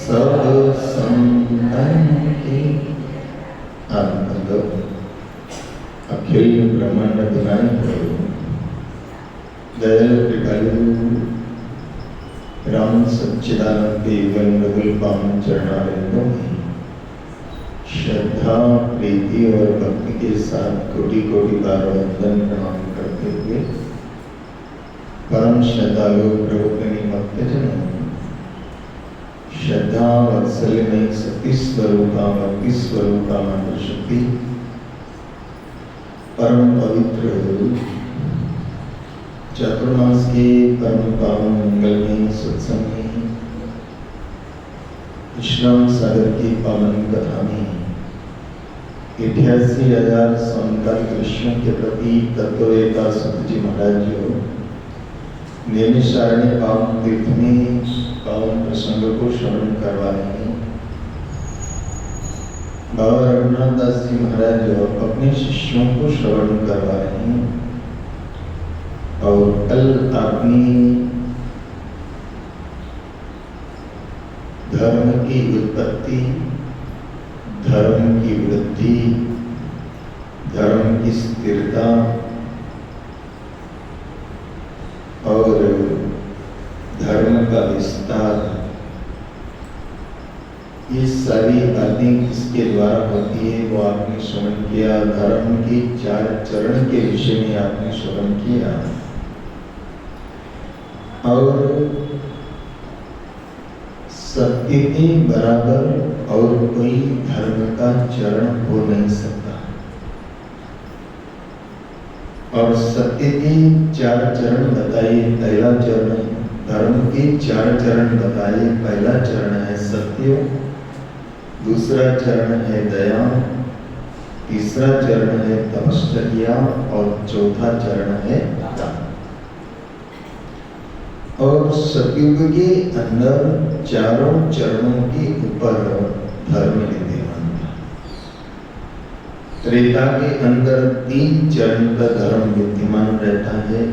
सब संतन की अखिल ब्रह्मांड बनाए दयालु कृपालु राम सच्चिदानंद के युगल मृदुल पावन चरणारविंदों में श्रद्धा प्रीति और भक्ति के साथ कोटि कोटि बार वंदन प्रणाम करते हुए परम श्रद्धालु प्रभु प्रेमी भक्तजनों श्रद्धा वत्सल्य में शक्ति स्वरूपा भक्ति स्वरूपा मातृ शक्ति परम पवित्र चातुर्मास के परम पावन मंगल में सत्संग में विश्राम सागर की पावन कथा में 88,000 समकाल दृश्यों के प्रति तत्ववेता सतजी महाराज जो नैमिषारण्य पावन तीर्थ में पावन प्रसंग को श्रवण करवा रहे हैं। बाबा रघुनाथ दास जी महाराज जो अपने शिष्यों को श्रवण करवा रहे हैं। और कल आपने धर्म की उत्पत्ति, धर्म की वृद्धि, धर्म की स्थिरता और धर्म का विस्तार, ये सारी बातें किसके द्वारा होती है वो आपने श्रवण किया। धर्म के 4 चरण के विषय में आपने श्रवण किया। और सत्य के बराबर और कोई धर्म का चरण हो नहीं सकता। और सत्य के 4 चरण बताइए। पहला चरण धर्म के 4 चरण बताइए। पहला चरण है सत्य, दूसरा चरण है दया, तीसरा चरण है तपश्चर्या और चौथा चरण है दान। और सतयुग के अंदर चारों चरणों के ऊपर धर्म विद्यमान था। त्रेता के अंदर 3 चरण का धर्म विद्यमान रहता है।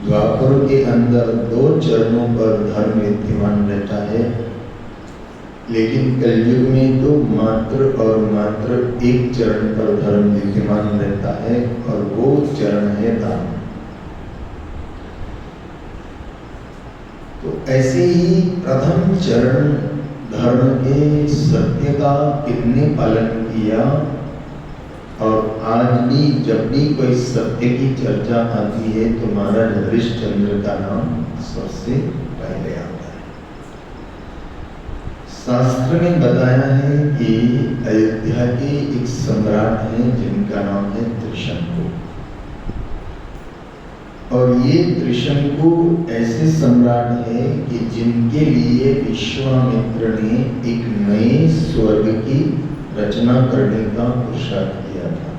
द्वापर के अंदर 2 चरणों पर धर्म विद्यमान रहता है। लेकिन कलयुग में तो मात्र और मात्र 1 चरण पर धर्म विद्यमान रहता है और वो चरण है दान। तो ऐसे ही प्रथम चरण धर्म के सत्य का कितने पालन किया। और आज भी जब भी कोई सत्य की चर्चा आती है तो महाराज हरिश्चंद्र का नाम सबसे पहले आता है। शास्त्र में बताया है कि अयोध्या के एक सम्राट हैं जिनका नाम है त्रिशंकु। और ये त्रिशंकु ऐसे सम्राट है कि जिनके लिए विश्वामित्र ने एक नए स्वर्ग की रचना करने का पुरुषार्थ किया था।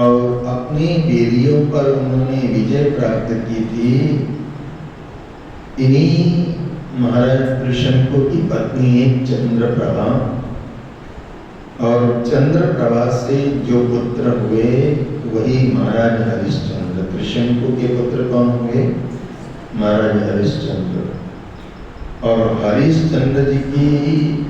और अपने वेदियों पर उन्होंने विजय प्राप्त की थी। इन्हीं महाराज त्रिशंकु की पत्नी है चंद्रप्रभा। और चंद्रप्रभा से जो पुत्र हुए वही महाराज हरिश्चंद्र। त्रिशंकु के पुत्र कौन हुए? महाराज हरिश्चंद्र। और हरिश्चंद्र जी की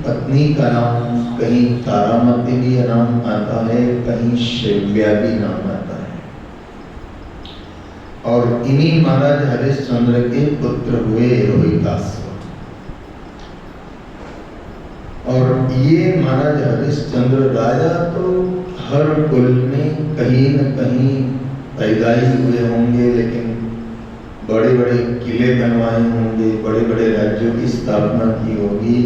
पत्नी का नाम कहीं तारामती भी नाम आता है, कहीं शैव्या भी नाम आता है। और इन्हीं महाराज हरिश्चंद्र के पुत्र हुए रोहिताश्व। और ये महाराज हरिश्चंद्र राजा तो हर कुल में कहीं न कहीं पैदा ही हुए होंगे, लेकिन बड़े बड़े किले बनवाए होंगे, बड़े बड़े राज्यों की स्थापना की होगी,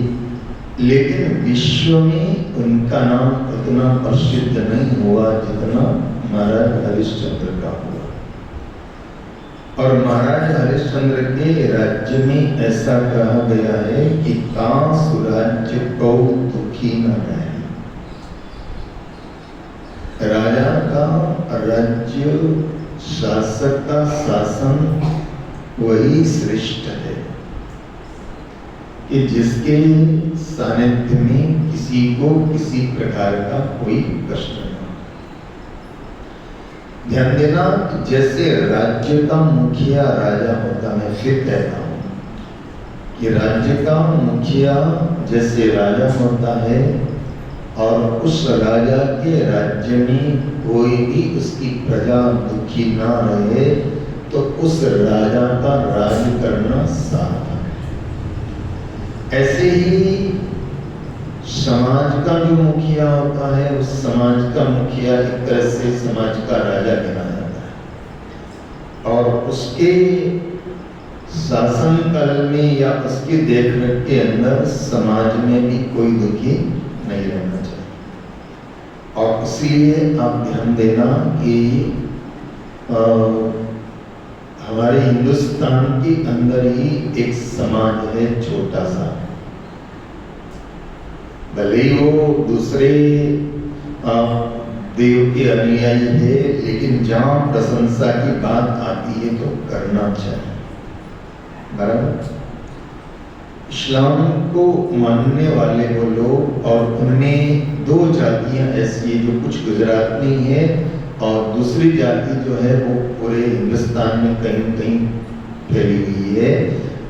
लेकिन विश्व में उनका नाम उतना प्रसिद्ध नहीं हुआ जितना महाराज हरिश्चंद्र का हुआ। और महाराज हरिश्चंद्र के राज्य में ऐसा कहा गया है कि कांसु राज्य को दुखी न रहे। राजा का राज्य, शासक का शासन वही श्रेष्ठ है कि जिसके सानिध्य में किसी को किसी प्रकार का कोई कष्ट न हो। ध्यान देना, जैसे राज्य का मुखिया राजा होता, मैं फिर कहता हूं कि राज्य का मुखिया जैसे राजा होता है और उस राजा के राज्य में कोई भी उसकी प्रजा दुखी ना रहे तो उस राजा का राज करना सार्थक है। ऐसे ही समाज का जो मुखिया होता है उस समाज का मुखिया एक तरह से समाज का राजा गिना जाता है और उसके शासन काल में या उसके देखरेख के अंदर समाज में भी कोई दुखी नहीं रहना चाहिए। और इसलिए आप ध्यान देना कि हमारे हिंदुस्तान के अंदर ही एक समाज है छोटा सा, भले ही वो दूसरे देव के अनुयायी है, लेकिन जहां प्रशंसा की बात आती है तो करना चाहिए। बराबर इस्लाम को मानने वाले वो लोग और उनमें दो जातियां ऐसी है जो कुछ गुजरात में है और दूसरी जाति जो है वो पूरे हिंदुस्तान में कहीं कहीं फैली हुई है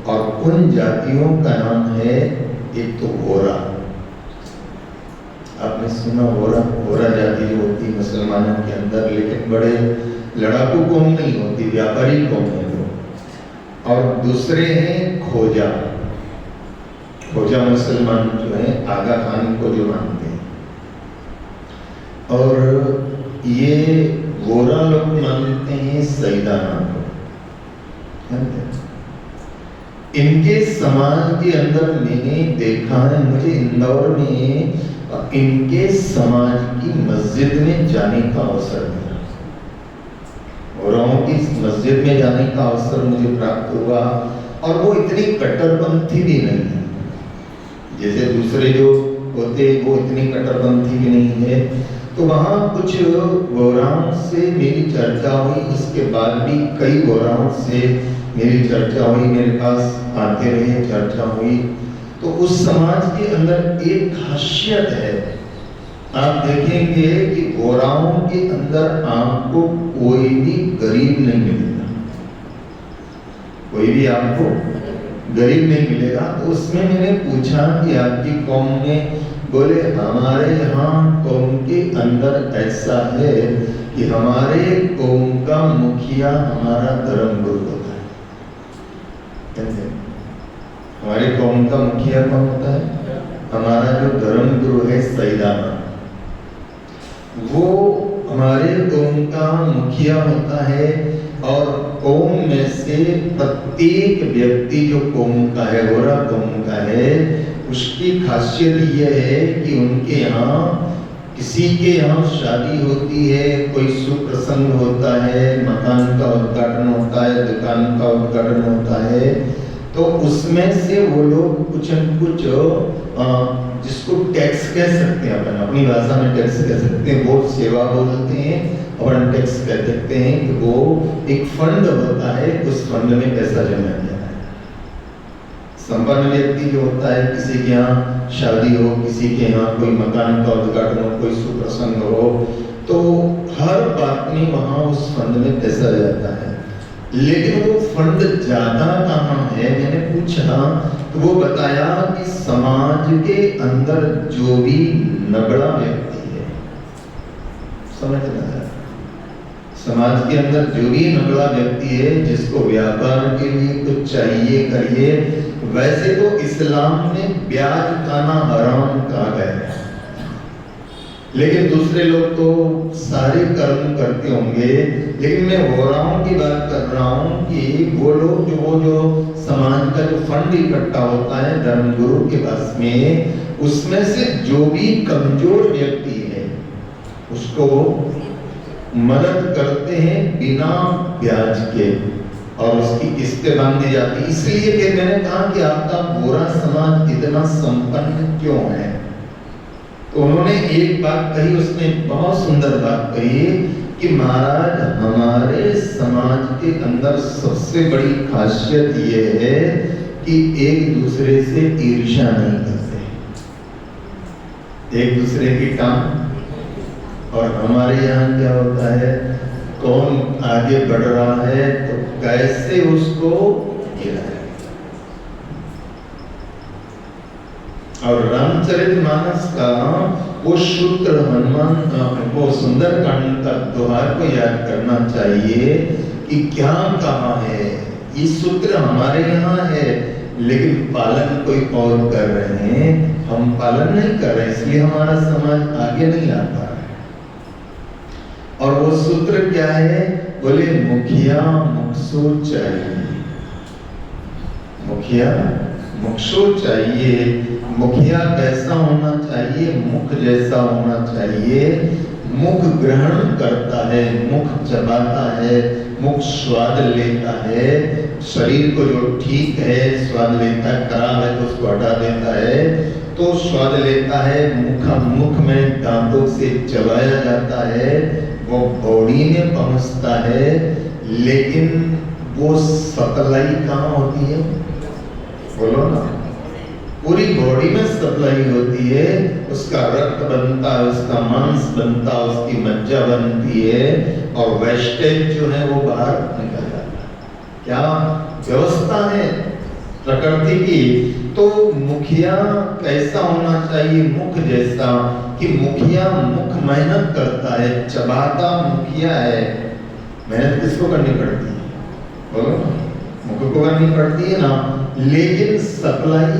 और उन जातियों का नाम है एक तो वोरा। आपने सुना वोरा जाति जो होती है मुसलमानों के अंदर, लेकिन बड़े लड़ाकू कौम नहीं होती, व्यापारी कौम है वो। और दूसरे हैं खोजा। खोजा मुसलमान जो है आगा खान को जो मानते हैं और ये वोरा लोग मानते हैं सईदाना को। इनके समाज के अंदर मैंने देखा है, मुझे इंदौर में इनके समाज की मस्जिद में जाने का अवसर मिला। वोराओं की मस्जिद में जाने का अवसर मुझे प्राप्त हुआ और वो इतनी कट्टरपंथी भी नहीं है जैसे दूसरे जो होते, वो इतनी कट्टरपंथी भी नहीं है। तो वहाँ कुछ वोराओं से मेरी चर्चा हुई, इसके बाद भी कई वोराओं से मेरी चर्चा हुई, मेरे पास आते रहे, चर्चा हुई। तो उस समाज के अंदर एक खासियत है, आप देखेंगे कि वोराओं के अंदर आपको कोई भी गरीब नहीं मिलेगा, कोई भी आपको गरीब नहीं मिलेगा। तो उसमें मैंने पूछा कि आपकी कौम में, बोले हमारे यहाँ कौम के अंदर ऐसा है कि हमारे कौम का मुखिया हमारा धर्म गुरु होता है। हमारे कौम का मुखिया कौन होता है? हमारा जो धर्म गुरु है सईदाना, वो हमारे कौम का मुखिया होता है। और कौम में से प्रत्येक व्यक्ति जो कौम का है, वोरा कौम का है, उसकी खासियत यह है कि उनके यहाँ किसी के यहाँ शादी होती है, कोई सुप्रसंग होता है, मकान का उद्घाटन होता है, दुकान का उद्घाटन होता है, तो उसमें से वो लोग कुछ न कुछ जिसको टैक्स कह सकते हैं, अपन अपनी भाषा में टैक्स कह सकते हैं, वो सेवा बोलते हैं, अपन टैक्स कह सकते हैं कि वो एक फंड होता है, उस फंड में पैसा जमा किया है। संपन्न व्यक्ति जो होता है, किसी के यहाँ शादी हो, किसी के यहाँ कोई मकान का उद्घाटन हो, कोई सुप्रसंग हो, तो हर बात में वहाँ उस फंड में पैसा जाता है। लेकिन वो फंड ज्यादा कहाँ है, मैंने पूछा तो वो बताया कि समाज के अंदर जो भी नबड़ा व्यक्ति है, समझ में आया, समाज के अंदर जो भी नबड़ा व्यक्ति है, जिसको व्यापार के लिए कुछ चाहिए करिए, वैसे तो इस्लाम ने ब्याज खाना हराम कहा गया है, लेकिन दूसरे लोग तो सारे कर्म करते होंगे। लेकिन मैं वोराओं की बात कर रहा हूँ कि वो लोग जो समाज का जो फंड इकट्ठा होता है धर्मगुरु के पास में, उसमें से जो भी कमजोर व्यक्ति है उसको मदद करते हैं बिना ब्याज के, और उसकी किस्तें बांधी जाती। इसलिए कि मैंने कहा कि आपका वोरा समाज इतना संपन्न क्यों है, तो उन्होंने एक बात कही, उसने बहुत सुंदर बात कही कि महाराज हमारे समाज के अंदर सबसे बड़ी खासियत ये है कि एक दूसरे से ईर्ष्या नहीं करते, एक दूसरे की काम। और हमारे यहाँ क्या होता है, कौन आगे बढ़ रहा है तो कैसे उसको गिराए, और रामचरितमानस का वो सूत्र हनुमान वो सुंदरकांड का दोहार को याद करना चाहिए कि क्या कहा है। ये सूत्र हमारे यहाँ है लेकिन पालन कोई और कर रहे हैं, हम पालन नहीं कर रहे, इसलिए हमारा समाज आगे नहीं आ पा रहा है। और वो सूत्र क्या है? बोले मुखिया मुखसो चाहिए, मुखिया मुखसो चाहिए। मुखिया कैसा होना चाहिए? मुख जैसा होना चाहिए। मुख ग्रहण करता है, मुख चबाता है, मुख स्वाद लेता है। शरीर को जो ठीक है स्वाद लेता है, खराब है तो उसको हटा देता है, तो स्वाद लेता है। मुख में दांतों से चबाया जाता है, वो बॉडी में पहुंचता है। लेकिन वो सप्लाई कहाँ होती है? बोलो ना। पूरी बॉडी में सप्लाई होती है, उसका रक्त बनता है, उसका मांस बनता है, उसकी मज्जा बनती है और वेस्टेज जो है वो बाहर निकल जाता है। क्या व्यवस्था है प्रकृति की। तो मुखिया कैसा होना चाहिए? मुख जैसा, कि मुखिया मुख मेहनत करता है, चबाता मुखिया है। मेहनत किसको करनी पड़ती है? बोलो, मुख को करनी पड़ती है ना, लेकिन सप्लाई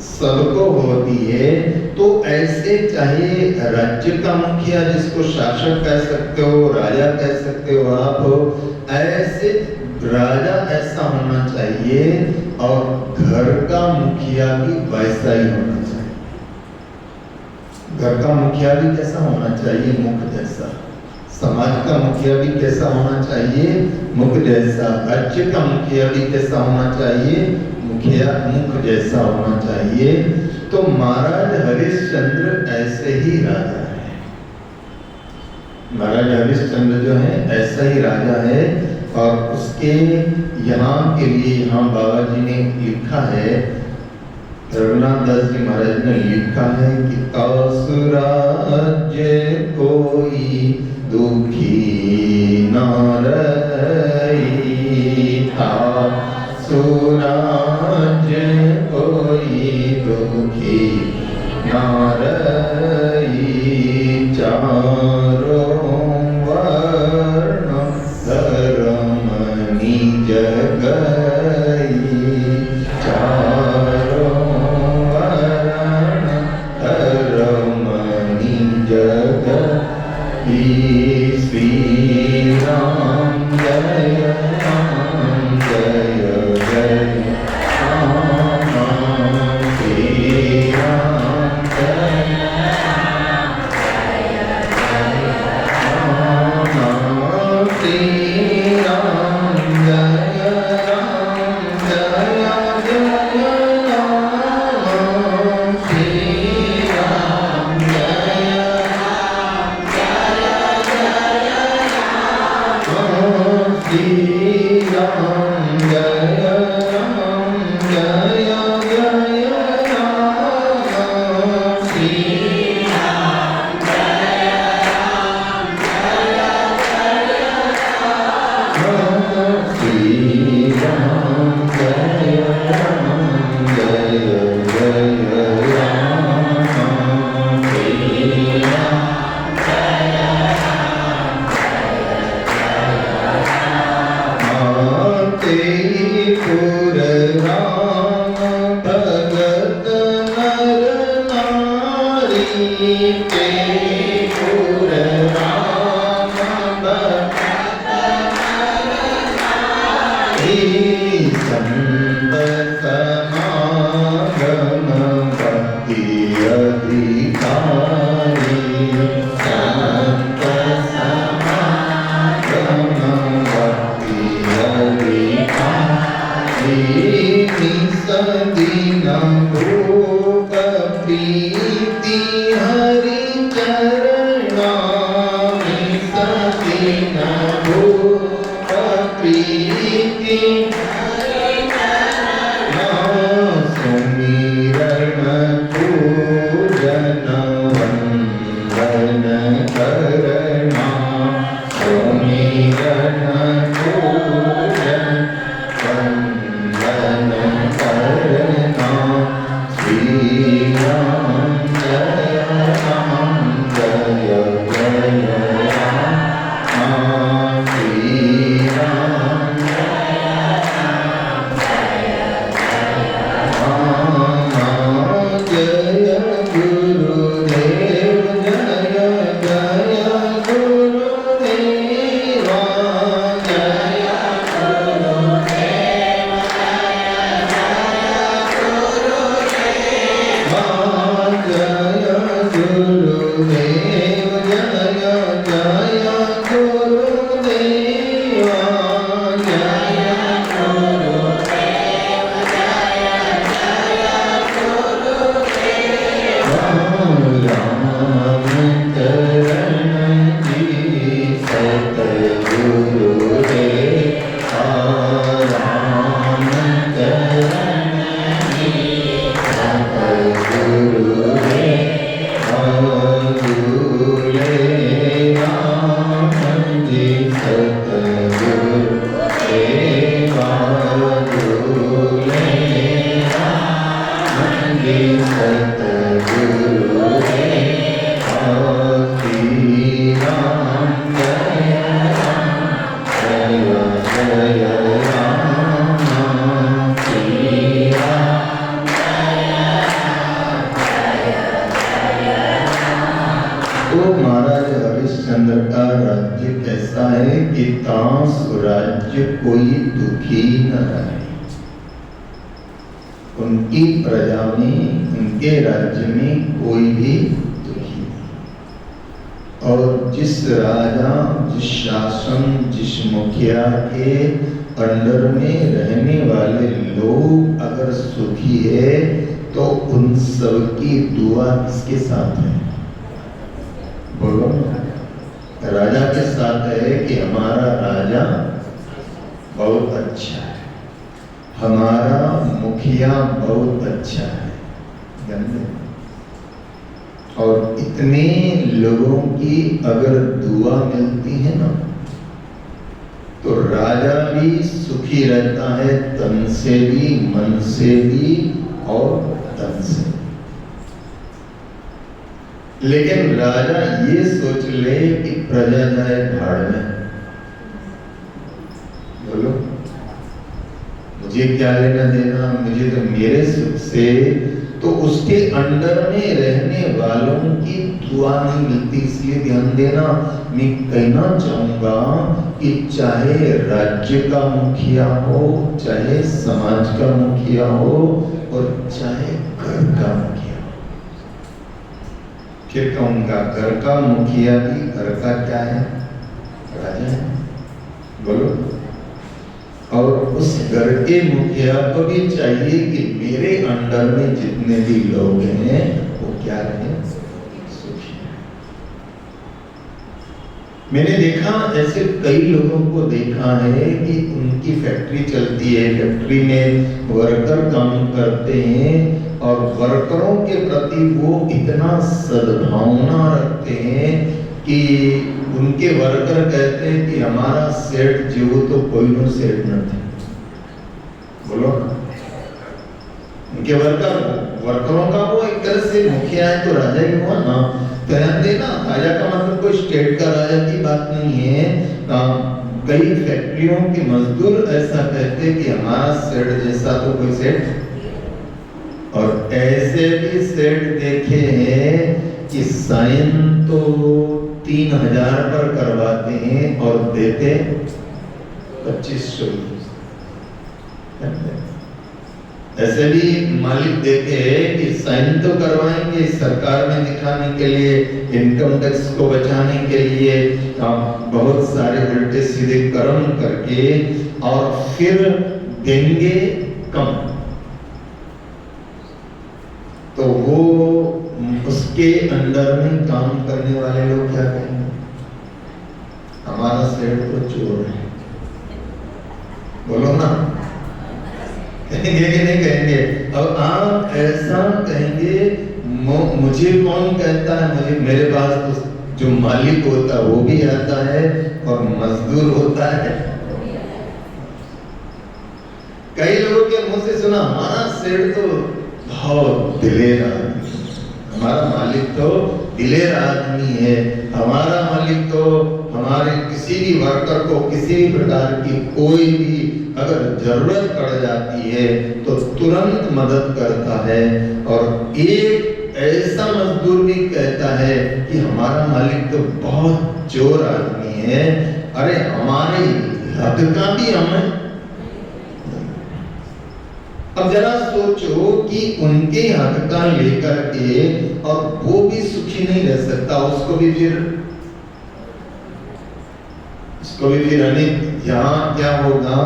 सबको होती है। तो ऐसे चाहे राज्य का मुखिया, जिसको शासक कह सकते हो, राजा कह सकते हो आप, ऐसे राजा ऐसा होना चाहिए और घर का मुखिया भी वैसा ही होना चाहिए। घर का मुखिया भी कैसा होना चाहिए? मुख जैसा। समाज का मुखिया भी कैसा होना चाहिए? मुख जैसा। राज्य का मुखिया भी कैसा होना चाहिए? मुखिया मुख जैसा होना चाहिए। तो महाराज हरिश्चंद्र ऐसे ही राजा है। महाराज हरिश्चंद्र जो है ऐसा ही राजा है। और उसके यहाँ के लिए यहाँ बाबा जी ने लिखा है, रघुनाथ दास जी महाराज ने लिखा है कि असुराज्य कोई दुखी न रही था, सुराज्य कोई दुखी न रही, चारों वर्ण धर्म निज गई, चारों वर्ण धर्म निज गई। श्री राम जय राम जय जय राम, श्री राम जय राम श्री राम जय राम जय जय राम, श्री राम जय राम जय जय राम, श्री राम जय राम जय जय राम, श्री राम जय राम श्री राम जय राम जय जय राम, श्री राम जय राम। तेरी पुर राम भगत नर नारी, तेरी पुर राम भगत संत समागम भक्ति अधिकारी, संत समागम भक्ति अधिकारी, निसदीन भूप प्रीति हरि चरणा, निसदीन भूप प्रीति सुमिरन पूजन वंदन करना, सुमिरन पूजन वंदन करना, पिता स्वराज्य कोई दुखी न रहे। उनकी प्रजा में, उनके राज्य में कोई भी दुखी नहीं। और जिस राजा, जिस शासन, जिस मुखिया के अंडर में रहने वाले लोग अगर सुखी है तो उन सब की दुआ किसके साथ है? बोलो। राजा के साथ है कि हमारा राजा बहुत अच्छा है, हमारा मुखिया बहुत अच्छा है। जानते? और इतने लोगों की अगर दुआ मिलती है ना तो राजा भी सुखी रहता है, तन से भी, मन से भी और धन से। लेकिन राजा ये सोच ले कि प्रजा जाए भाड़ में। बोलो, मुझे क्या लेना देना, मुझे तो मेरे सुख से। तो उसके अंडर में रहने वालों की दुआ नहीं मिलती। इसलिए ध्यान देना, मैं कहना चाहूंगा कि चाहे राज्य का मुखिया हो, चाहे समाज का मुखिया हो और चाहे घर का मुखिया हो। फिर कहूंगा, घर का मुखिया भी घर का क्या है? राजा है। बोलो। और उस घर के मुखिया को भी चाहिए कि मेरे अंडर में जितने भी लोग हैं वो क्या रहे? सुखी। मैंने देखा, ऐसे कई लोगों को देखा है कि उनकी फैक्ट्री चलती है, फैक्ट्री में वर्कर काम करते हैं और वर्करों के प्रति वो इतना सद्भावना रखते हैं कि उनके वर्कर कहते हैं कि हमारा सेठ जीव तो कोई नो सेठ न थे। बोलो। उनके वर्करों का वो एक तरह से मुखिया है तो राजा ही हुआ ना। ध्यान देना, राजा का मतलब कोई स्टेट का राजा की बात नहीं है। कई फैक्ट्रियों के मजदूर ऐसा कहते हैं कि हमारा सेठ जैसा तो कोई सेठ। और ऐसे भी सेठ देखे हैं कि साइन तो 3000 पर करवाते हैं और देते 2500। ऐसे भी मालिक देखे हैं कि साइन तो करवाएंगे सरकार में दिखाने के लिए, इनकम टैक्स को बचाने के लिए, बहुत सारे उल्टे सीधे कर्म करके और फिर देंगे कम। तो वो उसके अंडर में काम करने वाले लोग क्या कहेंगे? हमारा सेठ तो चोर है। बोलो ना, कहेंगे कि नहीं कहेंगे? अब आप ऐसा कहेंगे, मुझे कौन कहता है? मुझे, मेरे पास तो जो मालिक होता है वो भी आता है और मजदूर होता है। कई लोगों के मुंह से सुना, हमारा सेठ तो बहुत दिलेर आदमी, हमारा मालिक तो दिलेर आदमी है, हमारा मालिक तो हमारे किसी भी वर्कर को किसी भी प्रकार की कोई भी अगर जरूरत पड़ जाती है तो तुरंत मदद करता है। और एक ऐसा मजदूर भी कहता है कि हमारा मालिक तो बहुत चोर आदमी है। अरे हमारे हक का भी हमें। अब जरा सोचो कि उनके हक का लेकर के और वो भी सुखी नहीं रह सकता, उसको भी फिर यहाँ क्या होगा?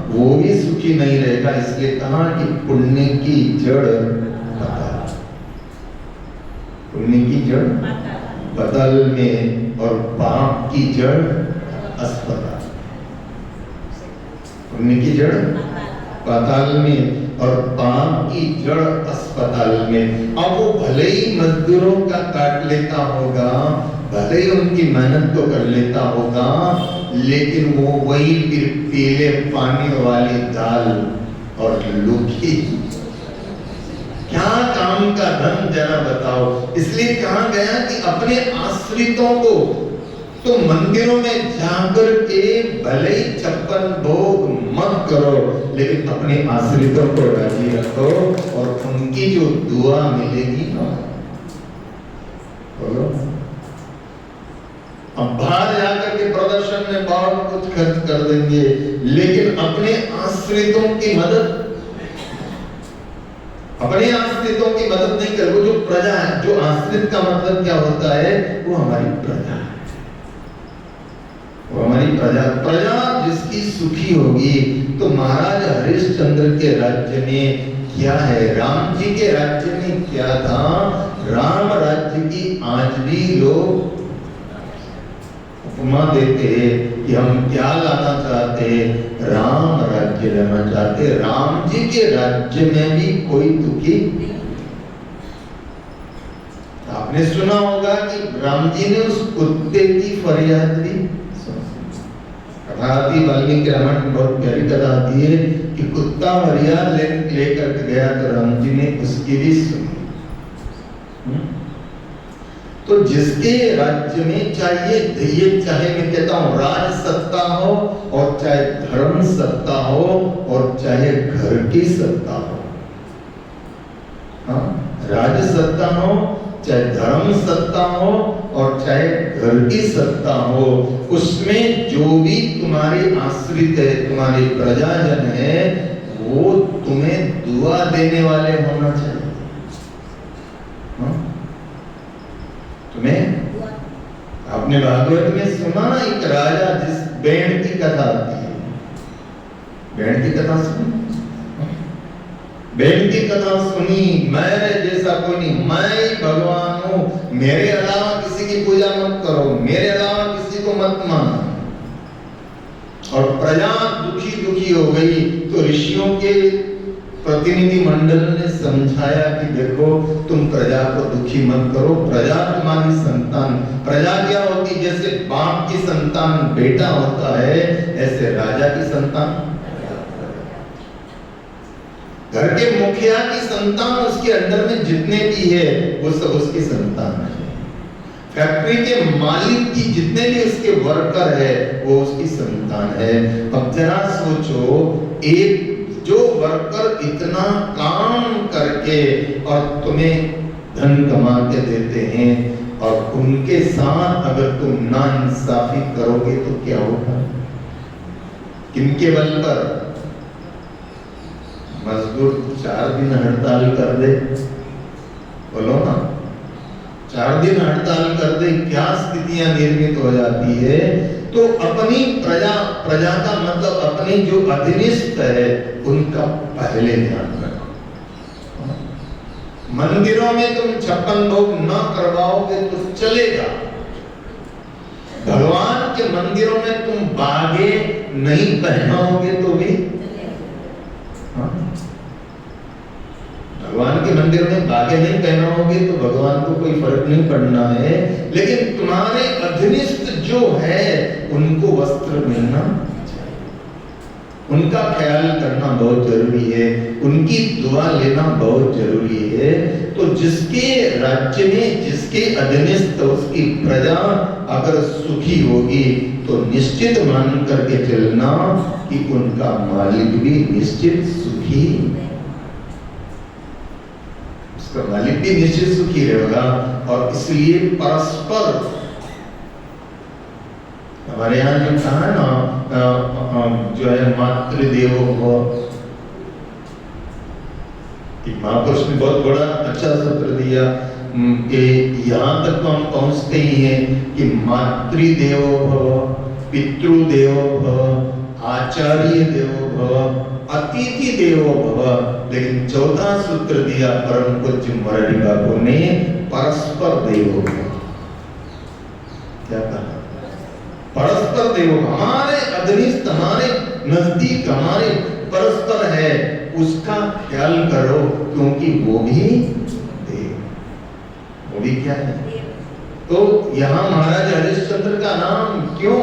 वो भी सुखी नहीं रहेगा। इसलिए कहा कि पुण्य की जड़ पाताल, पुण्य की जड़ पाताल में और पाप की जड़ अस्पताल। पुण्य की जड़ पाताल में और पाप की जड़ अस्पताल में। अब वो भले ही मजदूरों का काट लेता होगा, भले ही उनकी मेहनत को कर लेता होगा, लेकिन वो वही फिर पीले पानी वाली दाल और लूकी, क्या काम का धन, जरा बताओ। इसलिए कहा गया कि अपने आश्रितों को तो मंदिरों में जाकर के भले ही 56 भोग मत करो, लेकिन अपने आश्रितों को राजी रखो और उनकी जो दुआ मिलेगी ना, बोलो। हम बाहर जाकर के प्रदर्शन में बहुत कुछ खर्च कर देंगे, लेकिन अपने आश्रितों की मदद नहीं कर। वो जो प्रजा है, जो आश्रित का मतलब क्या होता है, वो हमारी प्रजा है, वो हमारी प्रजा जिसकी सुखी होगी। तो महाराज हरिश्चंद्र के राज्य में क्या है, राम जी के राज्य में क्या था, राम राज्य की आज भी लोग उपमा देते हैं कि हम क्या लाना चाहते हैं, राम राज्य लाना चाहते हैं। राम जी के राज्य में भी कोई दुखी। आपने सुना होगा कि राम जी ने उस कुत्ते की फरियाद दी। कथा आती वाल्मीकि रामायण में, बहुत प्यारी कथा आती है कि कुत्ता फरियाद लेकर गया तो राम जी ने उसकी भी सुनी। तो जिसके राज्य में चाहे मैं कहता हूं राज सत्ता हो, और चाहे धर्म सत्ता हो, और चाहे घर की सत्ता हो, हाँ, राज सत्ता हो, चाहे धर्म सत्ता हो, और चाहे घर की सत्ता हो, उसमें जो भी तुम्हारे आश्रित है, तुम्हारे प्रजाजन है, वो तुम्हें दुआ देने वाले होना चाहिए। हाँ? तुम्हें, आपने भागवत में सुना ना, एक राजा जिस बैंड की कथा आती है, बैंड की कथा सुनी, बैंड की कथा सुनी, मेरे जैसा कोई नहीं, मैं ही भगवान हूं, मेरे अलावा किसी की पूजा मत करो, मेरे अलावा किसी को मत मानो। और प्रजा दुखी हो गई, तो ऋषियों के प्रतिनिधि मंडल ने समझाया कि देखो, तुम प्रजा को दुखी मत करो, प्रजा तुम्हारी संतान। प्रजा क्या होती, जैसे बाप की संतान बेटा होता है, ऐसे राजा की संतान, घर के मुखिया की संतान, उसके अंडर में जितने भी है वो सब उसकी संतान है। फैक्ट्री के मालिक की जितने भी उसके वर्कर है वो उसकी संतान है। अब जरा सोचो, एक जो वर्कर इतना काम करके और तुम्हें धन कमा के देते हैं, और उनके साथ अगर तुम नाइंसाफी करोगे तो क्या होगा? किनके बल पर? मजदूर 4 दिन हड़ताल कर दे, बोलो ना, 4 दिन हड़ताल कर दे, क्या स्थितियां निर्मित हो जाती है। तो अपनी प्रजा का मतलब अपने जो अधीनस्थ है उनका पहले ध्यान रखो। मंदिरों में तुम 56 भोग न करवाओगे तो चलेगा, भगवान के मंदिरों में तुम बागे नहीं पहनाओगे तो भी, भगवान के मंदिर में बागे नहीं पहनाओगे तो भगवान को कोई फर्क नहीं पड़ना है, लेकिन तुम्हारे अधीनस्थ जो है उनको वस्त्र मिलना चाहिए, उनका ख्याल करना बहुत जरूरी है, उनकी दुआ लेना बहुत जरूरी है। तो जिसके राज्य में जिसके अधीनस्थ उसकी प्रजा अगर सुखी होगी तो निश्चित मान करके चलना कि उनका मालिक भी निश्चित सुखी, उसका मालिक भी निश्चित सुखी रहेगा। और इसलिए परस्पर, हमारे यहाँ जो कहा है ना, जो है मातृदेवो भव, महापुरुष ने बहुत बड़ा अच्छा सूत्र दिया कि यहाँ तक तो हम पहुँचते ही हैं कि मातृदेवो भव, पितृदेवो भव, आचार्य देवो भव, अतिथि देवो भव, लेकिन चौथा सूत्र दिया परम पूज्य मोरारी बापू ने, परस्पर देवो भव। क्या कहा? परस्पर देवो, हमारे अधीनस्थ, हमारे नजदीक, हमारे परस्पर है, उसका ख्याल करो, क्योंकि वो भी देव, वो भी क्या है। तो यहाँ महाराज हरिश्चंद्र का नाम क्यों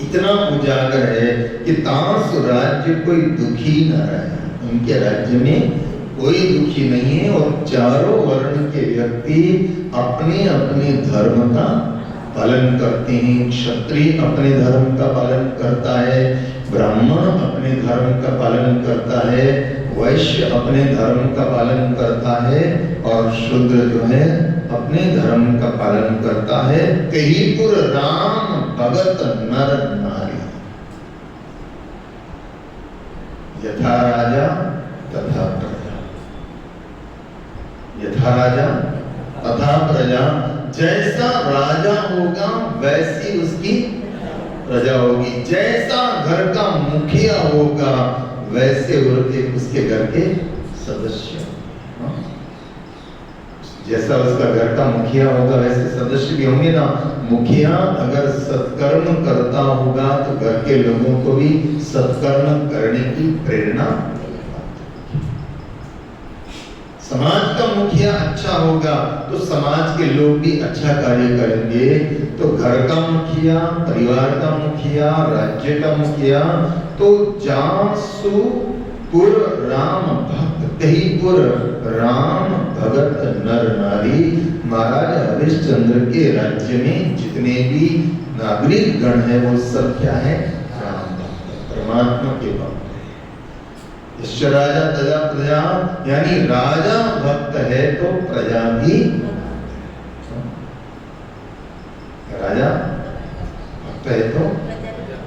इतना उजागर है कि तांस राज्य कोई दुखी न रहे, उनके राज्य में कोई दुखी नहीं है। और चारों वर्ण के व्यक्ति अपने अपने धर्म का पालन करते हैं। क्षत्रिय अपने धर्म का पालन करता है, ब्राह्मण अपने धर्म का पालन करता है, वैश्य अपने धर्म का पालन करता है और शूद्र जो है अपने धर्म का पालन करता है। कहीपुर राम भगत नर नारी, यथा राजा तथा प्रजा, यथा राजा तथा प्रजा। जैसा राजा होगा वैसी उसकी प्रजा होगी, जैसा घर का मुखिया होगा वैसे उसके घर के सदस्य, जैसा उसका घर का मुखिया होगा वैसे सदस्य भी होंगे ना। मुखिया अगर सत्कर्म करता होगा तो घर के लोगों को भी सत्कर्म करने की प्रेरणा। समाज का मुखिया अच्छा होगा तो समाज के लोग भी अच्छा कार्य करेंगे। तो घर का मुखिया, परिवार का मुखिया, राज्य का मुखिया, तो जासु पुर राम भक्त, कहीपुर राम भगत नर नारी। महाराज हरिश्चंद्र के राज्य में जितने भी नागरिक गण है वो सब क्या है? राम भक्त, परमात्मा के भक्त। राजा तजा प्रजा, यानी राजा भक्त है तो प्रजा भी, राजा भक्त है तो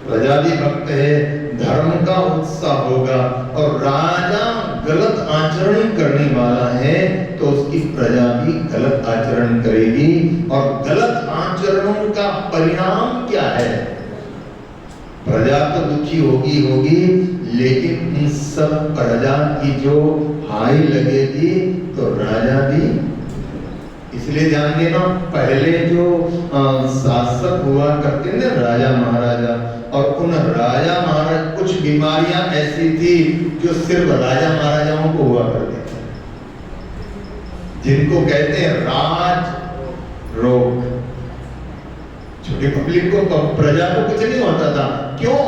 प्रजा भी भक्त है। धर्म का उत्साह होगा और राजा गलत आचरण करने वाला है तो उसकी प्रजा भी गलत आचरण करेगी। और गलत आचरणों का परिणाम क्या है? प्रजा तो दुखी होगी, लेकिन इन सब प्रजा की जो हाई लगेगी तो राजा भी। इसलिए ध्यान देना, पहले जो शासक हुआ करते थे राजा महाराजा, और उन राजा महाराज कुछ बीमारियां ऐसी थी जो सिर्फ राजा महाराजाओं को हुआ करती थी, जिनको कहते हैं राज रोग। छोटी पब्लिक को, प्रजा को कुछ नहीं होता था। क्यों?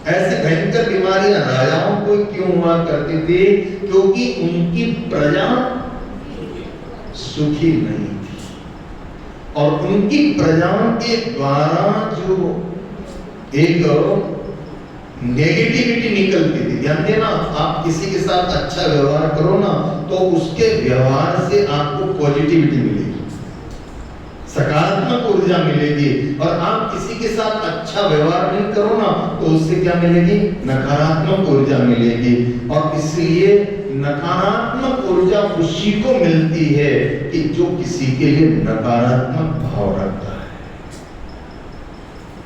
ऐसी भयंकर बीमारियां राजाओं को क्यों हुआ करती थी? क्योंकि उनकी प्रजा सुखी नहीं थी और उनकी प्रजाओं के द्वारा जो एक नेगेटिविटी निकलती थी। ध्यान देना, आप किसी के साथ अच्छा व्यवहार करो ना तो उसके व्यवहार से आपको पॉजिटिविटी मिलेगी, सकारात्मक ऊर्जा मिलेगी। और आप किसी के साथ अच्छा व्यवहार नहीं करो ना तो उससे क्या मिलेगी? नकारात्मक ऊर्जा मिलेगी। और इसलिए नकारात्मक ऊर्जा उसी को मिलती है कि जो किसी के लिए नकारात्मक भाव रखता है।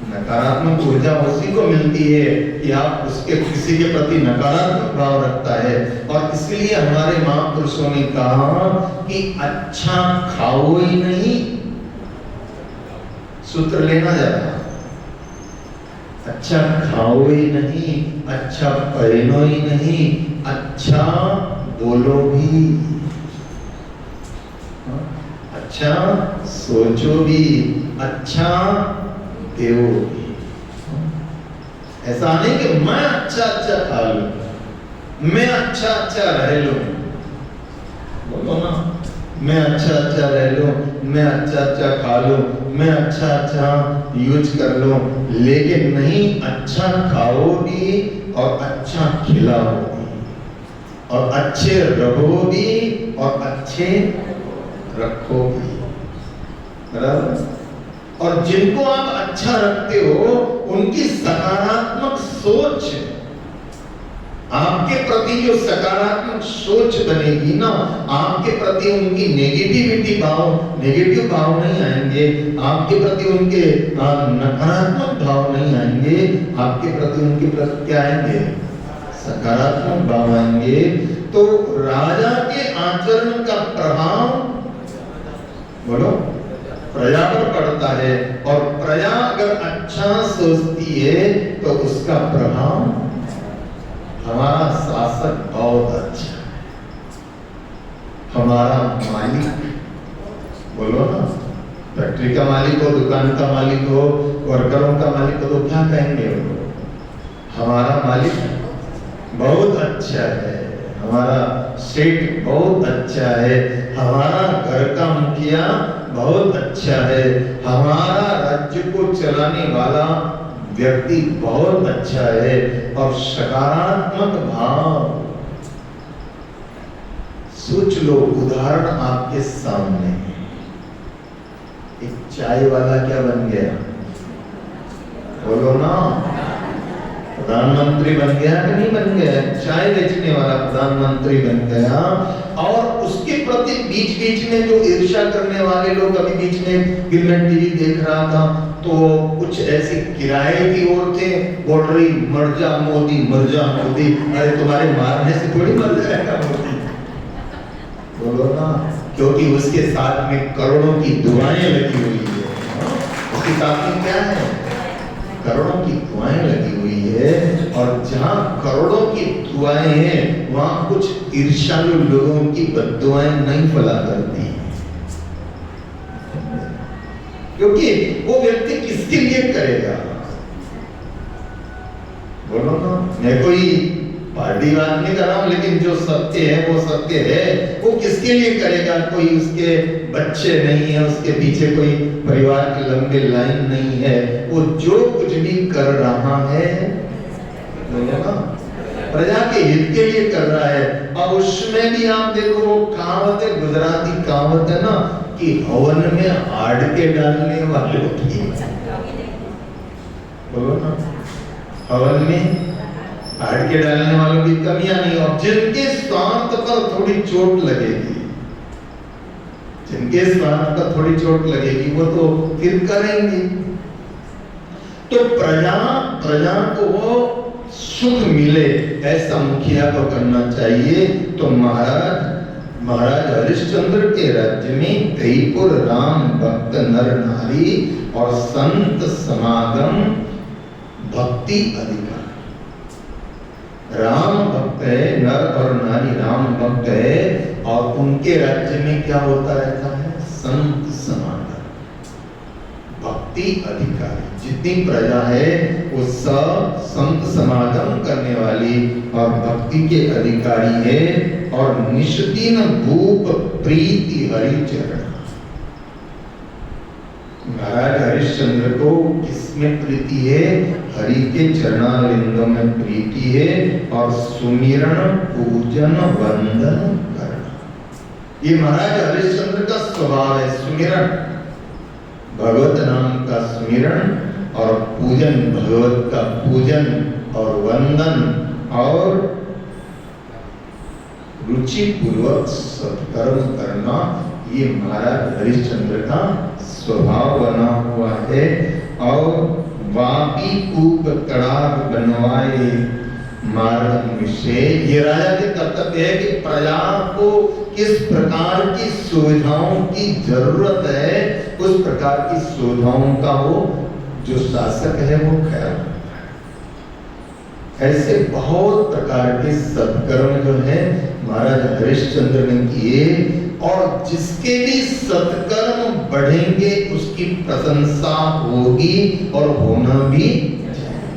नकारात्मक ऊर्जा उसी को मिलती है कि आप उसके किसी के प्रति नकारात्मक भाव रखता है। और इसलिए हमारे महापुरुषों ने कहा कि अच्छा खाओ ही नहीं, सूत्र लेना जाता, अच्छा खाओ ही नहीं, अच्छा पहनो ही नहीं, अच्छा बोलो भी, अच्छा सोचो भी, अच्छा देव। ऐसा नहीं कि मैं अच्छा अच्छा खा लूं, मैं अच्छा अच्छा रह लूं, बोलो ना, मैं अच्छा अच्छा रह लूं, मैं अच्छा अच्छा खा लूं, मैं अच्छा अच्छा यूज कर लूं, लेकिन नहीं, अच्छा खाओ भी और अच्छा खिलाओ भी और अच्छे रहो भी और अच्छे रखो भी, बराबर। और जिनको आप अच्छा रखते हो उनकी सकारात्मक सोच, आपके प्रति जो सकारात्मक सोच बनेगी ना, आपके प्रति उनकी नेगेटिव भाव नहीं आएंगे, आपके प्रति उनके नकारात्मक भाव नहीं आएंगे, आपके प्रति उनके प्रति क्या आएंगे? सकारात्मक भाव आएंगे। तो राजा के आचरण का प्रभाव, बोलो, प्रजा पर पड़ता है। और प्रजा अगर अच्छा सोचती है तो उसका प्रभाव, हमारा शासक बहुत अच्छा है, हमारा मालिक, बोलो ना, फैक्ट्री का मालिक हो, दुकान का मालिक हो, वर्करों का मालिक हो तो क्या कहेंगे वो? हमारा मालिक बहुत अच्छा है, हमारा सेठ बहुत अच्छा है, हमारा घर का मुखिया बहुत अच्छा है, हमारा राज्य को चलाने वाला व्यक्ति बहुत अच्छा है। और सकारात्मक भाव सोच लो, उदाहरण आपके सामने, एक चाय वाला क्या बन गया? बोलो ना, प्रधानमंत्री बन गया कि नहीं बन गया? चाय बेचने वाला प्रधानमंत्री बन गया। और उसके प्रति बीच बीच में जो ईर्ष्या करने वाले लोग, अभी बीच में गिरमेट टीवी देख रहा था तो कुछ ऐसे किराए की ओर थे, बोल रही मर जा मोदी, मर जा मोदी। अरे तुम्हारे मारने से थोड़ी मर जाएगा मोदी, बोलो ना, क्योंकि उसके साथ में करोड़ों की दुआएं लगी हुई है। उसके साथ में क्या है? करोड़ों की दुआएं लगी हुई है। और जहां करोड़ों की दुआएं हैं, वहां कुछ ईर्ष्यालु लोगों की बद्दुआएं नहीं फला करती, क्योंकि वो व्यक्ति किसके लिए करेगा? बोलो ना, मैं कोई पार्टी बात नहीं कर रहा हूं, लेकिन जो सत्य है वो सत्य है। वो किसके लिए करेगा? कोई उसके बच्चे नहीं है, उसके पीछे कोई परिवार की लंबी लाइन नहीं है। वो जो कुछ भी कर रहा है, बोलो ना, प्रजा के हित के लिए कर रहा है। और उसमें भी आप देखो, वो कहावत है, गुजराती कहावत है ना, कि हवन में आड़ के डालने वालों की, बोलो ना, हवन में आड़ के डालने वालों की कमियां नहीं। और जिनके स्वार्थ पर थोड़ी चोट लगेगी, जिनके स्वार्थ पर थोड़ी चोट लगेगी, वो तो फिर करेंगे। तो प्रजा को सुख मिले ऐसा मुखिया को करना चाहिए। तो महाराज हरिश्चंद्र के राज्य में कईपुर राम भक्त नर नारी और संत समागम भक्ति अधिकार। राम भक्त है, नर और नारी राम भक्त है, और उनके राज्य में क्या होता रहता है? संत समागम भक्ति अधिकारी। जितनी प्रजा है वो सब संत समागम करने वाली और भक्ति के अधिकारी है। और निष्दिन भूप प्रीति हरिचरण। महाराज हरिश्चंद्र को किसमें प्रीति है? हरि के चरणारविंदों में प्रीति है। और सुमिरन पूजन वंदन करना, ये महाराज हरिश्चंद्र का स्वभाव है। सुमिरन, भगवत नाम का सुमिरन, और पूजन, भगवत का पूजन, और वंदन, और रुचि पूर्वक सत्कर्म करना, ये महाराज हरिश्चंद्र का स्वभाव बना हुआ है। और वापी कूप तड़ाग बनवाए मार्ग मिशे, ये राजा के कर्तव्य है कि प्रजा को किस प्रकार की सुविधाओं की जरूरत है, उस प्रकार की सुविधाओं का वो जो शासक है वो ख्याल रखता है। ऐसे बहुत प्रकार के सत्कर्म जो है महाराज हरिश्चंद्र ने किए। और जिसके भी सत्कर्म बढ़ेंगे उसकी प्रशंसा होगी और होना भी चाहिए।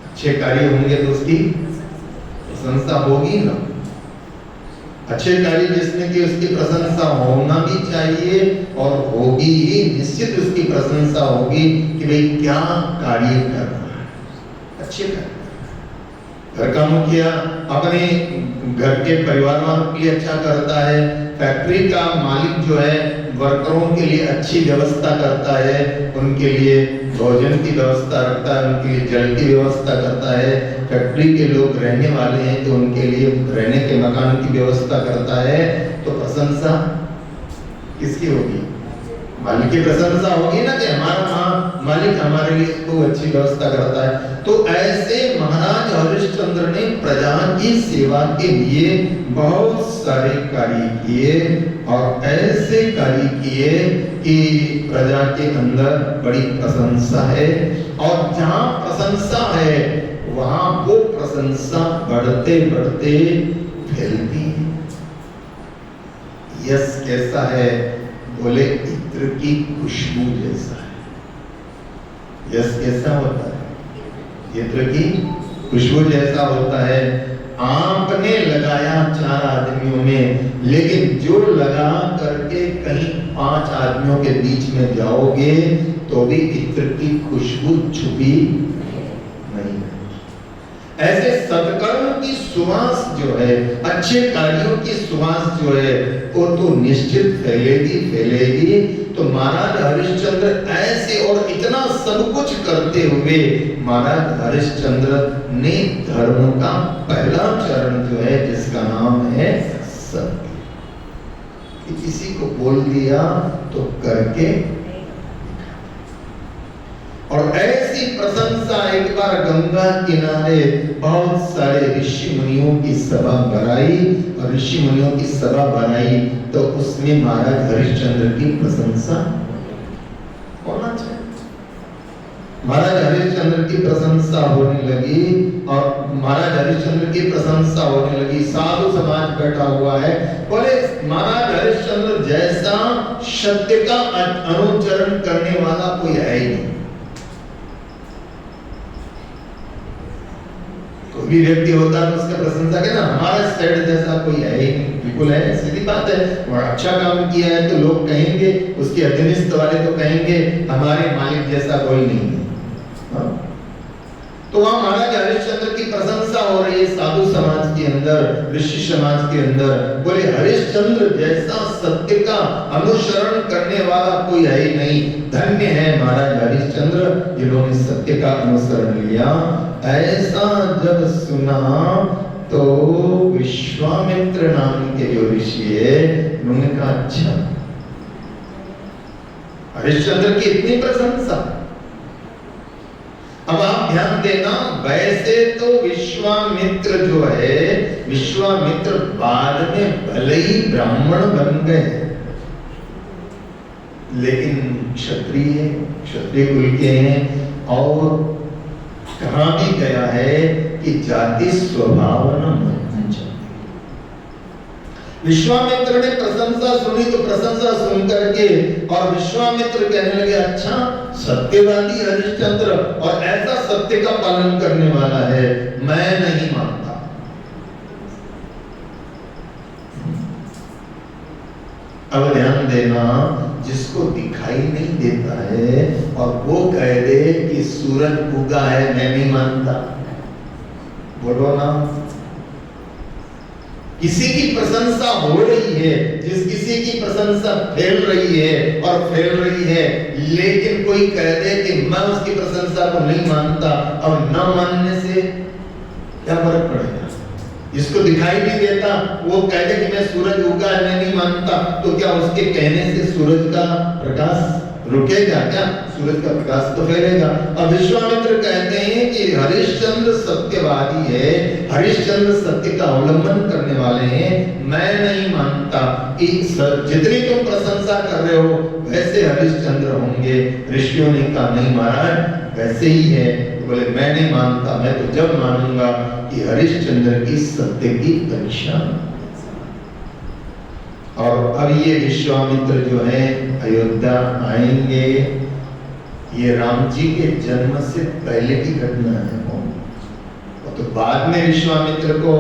अच्छे कार्य होंगे तो उसकी प्रशंसा होगी ना। अच्छे कार्य जिसने की उसकी प्रशंसा होना भी चाहिए और होगी ही, निश्चित उसकी प्रशंसा होगी कि भाई क्या कार्य कर रहा है, अच्छे कार्य। घर का मुखिया अपने घर के परिवार वालों के लिए अच्छा करता है। फैक्ट्री का मालिक जो है वर्करों के लिए अच्छी व्यवस्था करता है, उनके लिए भोजन की व्यवस्था रखता है, उनके लिए जल की व्यवस्था करता है। फैक्ट्री के लोग रहने वाले हैं तो उनके लिए रहने के मकान की व्यवस्था करता है। तो प्रशंसा किसकी होगी? मालिक की प्रशंसा होगी ना, कि हमारा मालिक हमारे लिए खूब अच्छी व्यवस्था करता है। तो ऐसे महाराज हरिश्चंद्र ने प्रजा की सेवा के लिए बहुत सारे कार्य किए, और ऐसे कार्य किए कि प्रजा के अंदर बड़ी प्रशंसा है। और जहां प्रशंसा है वहां वो प्रशंसा बढ़ते बढ़ते फैलती है। यश कैसा है? बोले इत्र की खुशबू जैसा है। यश कैसा होता है? इत्र की खुशबू जैसा होता है। आपने लगाया 4 आदमियों में, लेकिन जो लगा करके कहीं 5 आदमियों के बीच में जाओगे तो भी इत्र की खुशबू छुपी नहीं। ऐसे सत्कर्म की सुवास जो है, अच्छे कार्यों की सुवास जो है, वो तो निश्चित फैलेगी फैलेगी। तो महाराज हरिश्चंद्र ऐसे और इतना सब कुछ करते हुए महाराज हरिश्चंद्र ने धर्म का पहला चरण जो है, जिसका नाम है सत्य, किसी को बोल दिया तो करके। और ऐसी प्रशंसा एक बार गंगा किनारे बहुत सारे ऋषि मुनियों की सभा बनाई, और ऋषि मुनियों की सभा बनाई तो उसमें महाराज हरिश्चंद्र की प्रशंसा होना चाहिए। महाराज हरिश्चंद्र की प्रशंसा होने लगी, और महाराज हरिश्चंद्र की प्रशंसा होने लगी। साधु समाज बैठा हुआ है, बोले महाराज हरिश्चंद्र जैसा सत्य का अनुचरण करने वाला कोई है ही नहीं। कोई भी व्यक्ति होता है तो उसका प्रशंसा के ना, हमारा सेठ जैसा कोई है ही नहीं। बिल्कुल है, सीधी बात है। और अच्छा काम किया है तो लोग कहेंगे, उसके अधीनस्थ वाले तो कहेंगे हमारे मालिक जैसा कोई नहीं है। तो वहां महाराज हरिश्चंद्र की प्रशंसा हो रही है साधु समाज के अंदर, ऋषि समाज के अंदर। बोले हरिश्चंद्र जैसा सत्य का अनुसरण करने वाला कोई है ही नहीं। धन्य है महाराज हरिश्चंद्र, जिन्होंने सत्य का अनुसरण लिया। ऐसा जब सुना तो विश्वामित्र नाम के जो ऋषि है, उन्होंने कहा अच्छा, हरिश्चंद्र की इतनी प्रशंसा। अब आप ध्यान देना, वैसे तो विश्वामित्र जो है, विश्वामित्र बाद में भले ही ब्राह्मण बन गए, लेकिन क्षत्रिय कुल के हैं। और कहा भी गया है कि जाति स्वभाव न मरना चाहिए। विश्वामित्र ने प्रशंसा सुनी तो प्रशंसा सुन करके और विश्वामित्र कहने लगे अच्छा, सत्यवादी हरिश्चंद्र और ऐसा सत्य का पालन करने वाला है, मैं नहीं मानता। अब ध्यान देना, जिसको दिखाई नहीं देता है और वो कह दे कि सूरज उगा है, मैं नहीं मानता, बोलो ना। किसी की प्रशंसा हो रही है, जिस किसी की प्रशंसा फैल रही है और फैल रही है, लेकिन कोई कह दे कि मैं उसकी प्रशंसा को नहीं मानता, अब न मानने से क्या फर्क पड़ेगा? जिसको दिखाई नहीं देता वो कह दे कि मैं सूरज उगा है, मैं नहीं मानता, तो क्या उसके कहने से सूरज का प्रकाश रुकेगा? क्या सूरज का प्रकाश तो फैलेगा। अब विश्वामित्र कहते हैं कि हरिश्चंद्र सत्यवादी है, हरिश्चंद्र सत्य का अवलंबन करने वाले हैं, मैं नहीं मानता कि जितनी तुम प्रशंसा कर रहे हो वैसे हरिश्चंद्र होंगे। ऋषियों ने कहा नहीं महाराज, वैसे ही है। तो बोले मैं नहीं मानता, मैं तो जब मानूंगा कि हरिश्चंद्र की सत्य की परीक्षा। और अब ये विश्वामित्र जो है अयोध्या आएंगे, ये राम जी के जन्म से पहले की घटना है। तो बाद में विश्वामित्र को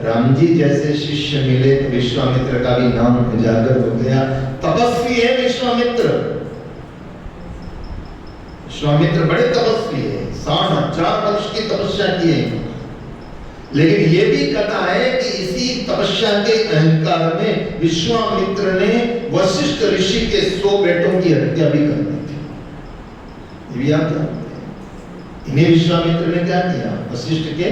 राम जी जैसे शिष्य मिले तो विश्वामित्र का भी नाम उजागर हो गया। तपस्वी है विश्वामित्र, विश्वामित्र बड़े तपस्वी है, 60,000 वर्ष की तपस्या की है। लेकिन ये भी कथा है कि इसी तपस्या के अहंकार में विश्वामित्र ने वशिष्ठ ऋषि के 100 बेटों की हत्या भी कर दी थी। ये भी आप जानते हैं। इन्हीं विश्वामित्र ने क्या किया, वशिष्ठ के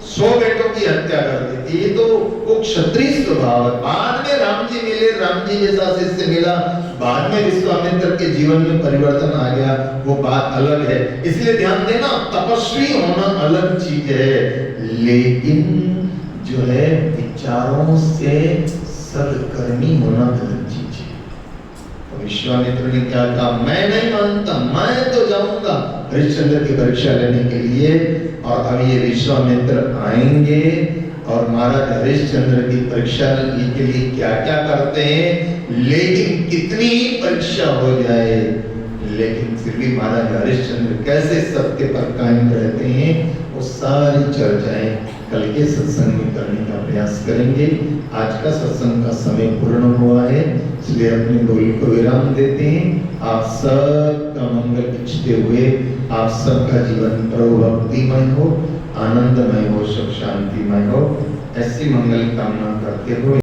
100 बेटों की हत्या कर दी थी। ये तो वो क्षत्रिय स्वभाव है। बाद में राम जी मिले, राम जी जैसा शिष्य मिला, बाद में विश्वामित्र के जीवन में परिवर्तन आ गया, वो बात अलग है। इसलिए ध्यान देना, तपस्वी होना अलग चीज है, लेकिन जो है विचारों से सदकर्मी होना अलग चीज है। तो विश्वामित्र ने क्या कहा, मैं नहीं मानता, मैं तो जाऊंगा हरिश्चंद्र की परीक्षा लेने के लिए। और अब ये विश्वामित्र आएंगे और महाराज हरिश्चंद्र की परीक्षा के लिए क्या क्या करते हैं, लेकिन कितनी ही परीक्षा हो जाए, लेकिन फिर भी महाराज हरिश्चंद्र कैसे सत्य पर कायम रहते हैं, वो सारी चर्चाएं कल के सत्संग में करने का प्रयास करेंगे। आज का सत्संग का समय पूर्ण हुआ है, इसलिए अपने बोल को विराम देते हैं। आप सब का मंगल इच्छते हुए आप सबका जीवन प्रभु भक्तिमय हो। आनंदमय हो, सब शांतिमय हो, ऐसी मंगल कामना करते हुए